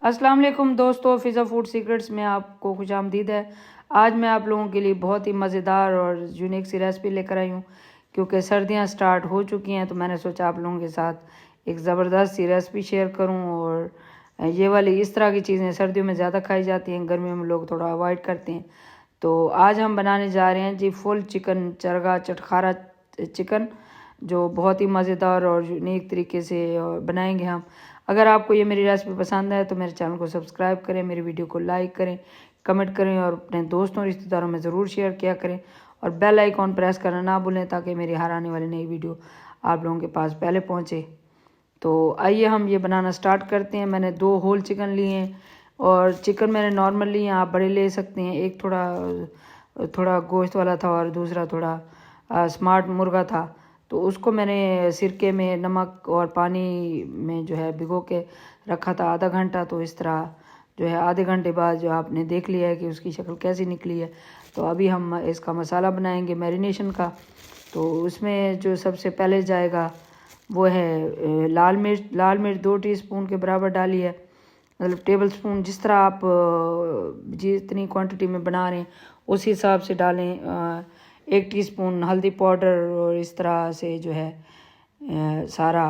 अस्सलाम वालेकुम दोस्तों, फ़िज़ा फूड सीक्रेट्स में आपको खुशामदीद है। आज मैं आप लोगों के लिए बहुत ही मज़ेदार और यूनिक सी रेसिपी लेकर आई हूँ। क्योंकि सर्दियाँ स्टार्ट हो चुकी हैं तो मैंने सोचा आप लोगों के साथ एक ज़बरदस्त सी रेसिपी शेयर करूँ। और ये वाली इस तरह की चीज़ें सर्दियों में ज़्यादा खाई जाती हैं, गर्मियों में लोग थोड़ा अवॉइड करते हैं। तो आज हम बनाने जा रहे हैं जी फुल चिकन चरगा चटखारा चिकन, जो बहुत ही मज़ेदार और यूनिक तरीके से बनाएंगे हम। अगर आपको ये मेरी रेसिपी पसंद है तो मेरे चैनल को सब्सक्राइब करें, मेरी वीडियो को लाइक करें, कमेंट करें और अपने दोस्तों रिश्तेदारों में ज़रूर शेयर किया करें। और बेल आइकॉन प्रेस करना ना भूलें ताकि मेरी हर आने वाली नई वीडियो आप लोगों के पास पहले पहुँचे। तो आइए हम ये बनाना स्टार्ट करते हैं। मैंने 2 होल चिकन लिए हैं और चिकन मैंने नॉर्मल लिए हैं, आप बड़े ले सकते हैं। एक थोड़ा गोश्त वाला था और दूसरा थोड़ा स्मार्ट मुर्गा था। तो उसको मैंने सिरके में नमक और पानी में जो है भिगो के रखा था आधा घंटा। तो इस तरह जो है आधे घंटे बाद जो आपने देख लिया है कि उसकी शक्ल कैसी निकली है। तो अभी हम इसका मसाला बनाएंगे मैरिनेशन का। तो उसमें जो सबसे पहले जाएगा वो है लाल मिर्च 2 टीस्पून के बराबर डाली है, मतलब टेबल स्पून। जिस तरह आप जितनी क्वांटिटी में बना रहे हैं उस हिसाब से डालें। 1 टीस्पून हल्दी पाउडर और इस तरह से जो है सारा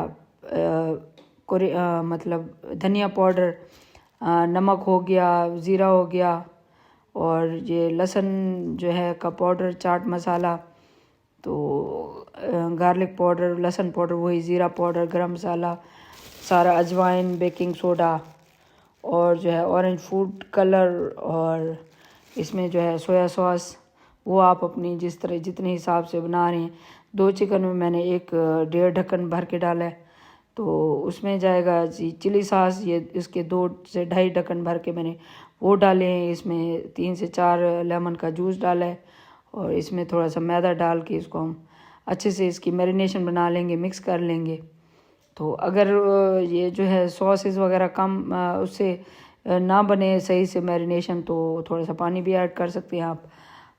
मतलब धनिया पाउडर, नमक हो गया, ज़ीरा हो गया और ये लहसुन जो है का पाउडर, चाट मसाला, तो गार्लिक पाउडर, लहसुन पाउडर, वही ज़ीरा पाउडर, गरम मसाला, सारा अजवाइन, बेकिंग सोडा और जो है ऑरेंज फूड कलर और इसमें जो है सोया सॉस, वो आप अपनी जितने हिसाब से बना रहे हैं। 2 चिकन में मैंने 1.5 ढक्कन भर के डाला है। तो उसमें जाएगा जी चिली सॉस, ये इसके 2 से 2.5 ढक्कन भर के मैंने वो डाले हैं। इसमें 3 से 4 लेमन का जूस डाला है और इसमें थोड़ा सा मैदा डाल के इसको हम अच्छे से इसकी मैरिनेशन बना लेंगे, मिक्स कर लेंगे। तो अगर ये जो है सॉसेस वगैरह कम उससे ना बने सही से मैरिनेशन तो थोड़ा सा पानी भी ऐड कर सकते हैं आप।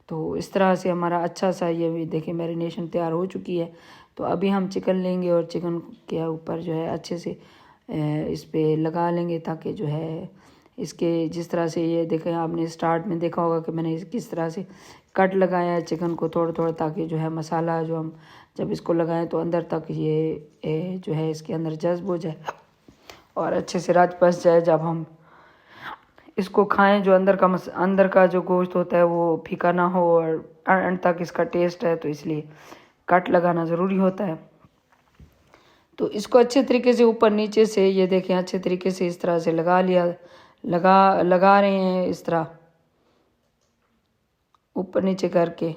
तो इस तरह से हमारा अच्छा सा ये भी देखिए मैरिनेशन तैयार हो चुकी है। तो अभी हम चिकन लेंगे और चिकन के ऊपर जो है अच्छे से इस पे लगा लेंगे ताकि जो है इसके जिस तरह से ये देखें, आपने स्टार्ट में देखा होगा कि मैंने किस तरह से कट लगाया है चिकन को थोड़ा थोड़ा, ताकि जो है मसाला जो हम जब इसको लगाएं तो अंदर तक ये जो है इसके अंदर जज्ब हो जाए और अच्छे से रच बस जाए जब हम इसको खाएं। जो अंदर का जो गोश्त होता है वो फीका ना हो और अंत तक इसका टेस्ट है, तो इसलिए कट लगाना ज़रूरी होता है। तो इसको अच्छे तरीके से ऊपर नीचे से ये देखें अच्छे तरीके से इस तरह से लगा रहे हैं इस तरह ऊपर नीचे करके।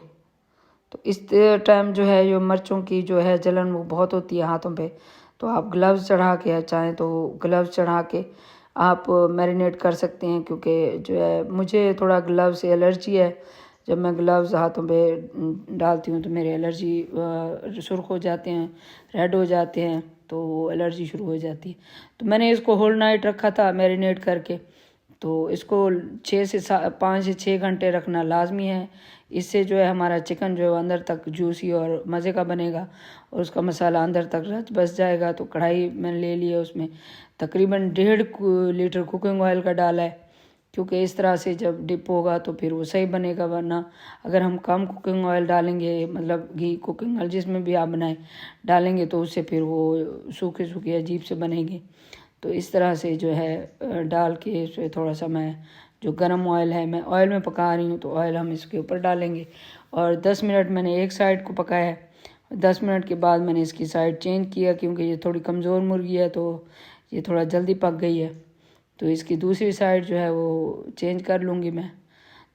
तो इस टाइम जो है जो मिर्चों की जो है जलन वो बहुत होती है हाथों पे, तो आप ग्लव्स चढ़ा के चाहें तो ग्लव्स चढ़ा के आप मैरिनेट कर सकते हैं। क्योंकि जो है मुझे थोड़ा ग्लव्स से एलर्जी है, जब मैं ग्लव्स हाथों पे डालती हूँ तो मेरे एलर्जी सुर्ख हो जाते हैं, रेड हो जाते हैं, तो वो एलर्जी शुरू हो जाती है। तो मैंने इसको होल नाइट रखा था मैरिनेट करके। तो इसको 5 से 6 घंटे रखना लाजमी है। इससे जो है हमारा चिकन जो है अंदर तक जूसी और मज़े का बनेगा और उसका मसाला अंदर तक रच बस जाएगा। तो कढ़ाई मैंने ले ली है, उसमें तकरीबन 1.5 लीटर कुकिंग ऑयल का डाला है, क्योंकि इस तरह से जब डिप होगा तो फिर वो सही बनेगा। वरना अगर हम कम कुकिंग ऑयल डालेंगे, मतलब घी कुकिंग ऑयल जिसमें भी आप बनाएं डालेंगे, तो उससे फिर वो सूखे सूखे अजीब से बनेंगे। तो इस तरह से जो है डाल के इसमें थोड़ा सा मैं जो गरम ऑयल है, मैं ऑयल में पका रही हूँ, तो ऑयल हम इसके ऊपर डालेंगे। और 10 मिनट मैंने एक साइड को पकाया है। 10 मिनट के बाद मैंने इसकी साइड चेंज किया, क्योंकि ये थोड़ी कमज़ोर मुर्गी है तो ये थोड़ा जल्दी पक गई है। तो इसकी दूसरी साइड जो है वो चेंज कर लूँगी मैं।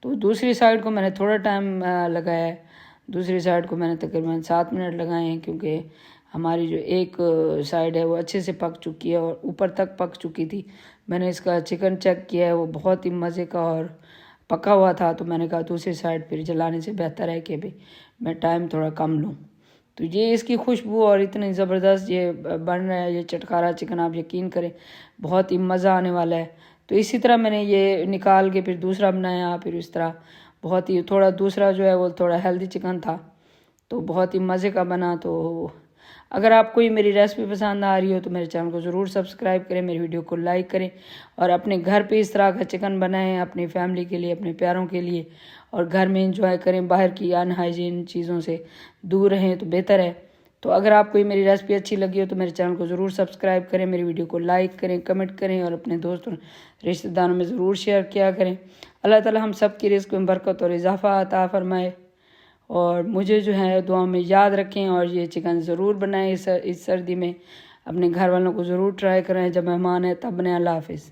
तो दूसरी साइड को मैंने थोड़ा टाइम लगाया है। दूसरी साइड को मैंने तकरीबन 7 मिनट लगाए हैं, क्योंकि हमारी जो एक साइड है वो अच्छे से पक चुकी है और ऊपर तक पक चुकी थी। मैंने इसका चिकन चेक किया है, वो बहुत ही मज़े का और पका हुआ था। तो मैंने कहा दूसरी साइड फिर जलाने से बेहतर है कि भाई मैं टाइम थोड़ा कम लूँ। तो ये इसकी खुशबू और इतनी ज़बरदस्त ये बन रहा है, ये चटखारा चिकन, आप यकीन करें बहुत ही मज़ा आने वाला है। तो इसी तरह मैंने ये निकाल के फिर दूसरा बनाया। फिर इस तरह बहुत ही थोड़ा दूसरा जो है वो थोड़ा हेल्दी चिकन था, तो बहुत ही मज़े का बना। तो अगर आपको ये मेरी रेसिपी पसंद आ रही हो तो मेरे चैनल को ज़रूर सब्सक्राइब करें, मेरी वीडियो को लाइक करें और अपने घर पे इस तरह का चिकन बनाएं अपनी फैमिली के लिए, अपने प्यारों के लिए, और घर में इंजॉय करें। बाहर की अनहाइजीन चीज़ों से दूर रहें तो बेहतर है। तो अगर आपको ये मेरी रेसिपी अच्छी लगी हो तो मेरे चैनल को ज़रूर सब्सक्राइब करें, मेरी वीडियो को लाइक करें, कमेंट करें और अपने दोस्तों रिश्तेदारों में ज़रूर शेयर किया करें। अल्लाह ताला हम सब की रिज़्क़ में बरकत और इजाफ़ा अता फरमाए और मुझे जो है दुआ में याद रखें। और ये चिकन ज़रूर बनाएं इस सर्दी में, अपने घर वालों को ज़रूर ट्राई करें। जब मेहमान है तब बनाएं। अल्लाह हाफ़िज़।